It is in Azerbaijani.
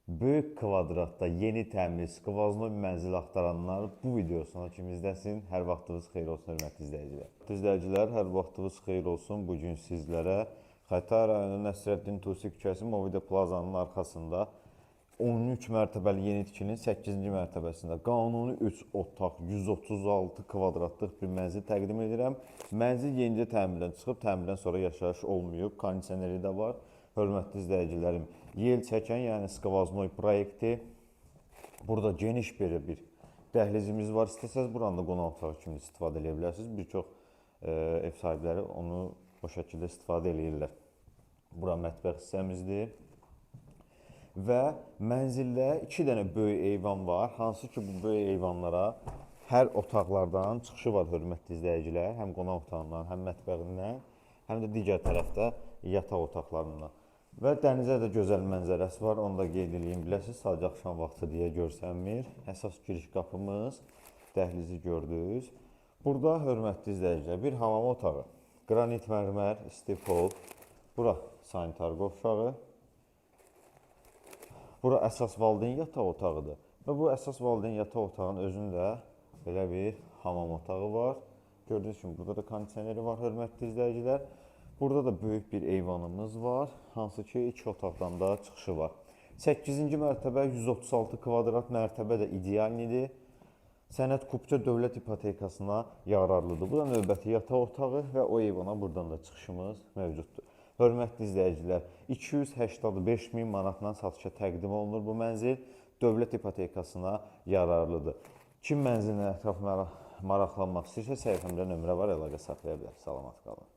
Böyük kvadratda yeni təmir skvoznoy mənzil axtaranlar bu videosunu kimi izləsin. Hər vaxtınız xeyir olsun, hörmətli izləyicilər. İzləyicilər, hər vaxtınız xeyir olsun. Bugün sizlərə Xətai rayonu Nəsrəddin Tusi küçəsi Movida Plazanın arxasında 13 mərtəbəli yeni tikilinin 8-ci mərtəbəsində qanuni 3 otaq, 136 kvadratlıq bir mənzil təqdim edirəm. Mənzil yenicə təmirdən çıxıb, təmirdən sonra yaşayış olmayıb, kondisioneri də var. Hörmətli izləyicilərim, yel çəkən, yəni skvoznoy proyekti. Burada geniş bir dəhlizimiz var. İstəsəz buranı da qonaq otağı kimi istifadə edə bilərsiniz. Bir çox ev sahibləri onu o şəkildə istifadə edirlər. Bura mətbəx hissəmizdir. Və mənzildə 2 dənə böyük eyvan var. Hansı ki, bu böyük eyvanlara hər otaqlardan çıxışı var, hörmətli izləyicilər. Həm qonaq otağından, həm mətbəxindən, həm də digər tərəfdə yataq otaqlarından. Və dənizə də gözəl mənzərəsi var, onu da qeyd edeyim. Biləsiniz, sadəcə axşam vaxtı deyə görsənmir. Əsas giriş qapımız, dəhlizi gördünüz. Burada, hörmətli izləyicilər, bir hamam otağı, qranit mərmər, istipol, bura sanitar qovşağı, bura əsas valideyn yataq otağıdır. Və bu əsas valideyn yataq otağının özündə belə bir hamam otağı var. Gördüyünüz kimi, burada da kondisioneri var, hörmətli izləyicilər. Burada da böyük bir eyvanımız var, hansı ki 2 otaqdan da çıxışı var. 8-ci mərtəbə 136 kvadrat mərtəbə də idealnidir. Sənəd Kupça dövlət ipotekasına yararlıdır. Bu da növbəti yataq otağı və o eyvana buradan da çıxışımız mövcuddur. Hörmətli izləyicilər, 285 min manatdan satışa təqdim olunur bu mənzil. Dövlət ipotekasına yararlıdır. Kim mənzilin ətrafına maraqlanmaq istəyirsə, səhifəmdə nömrə var, əlaqə saxlaya bilər. Salamat qalın.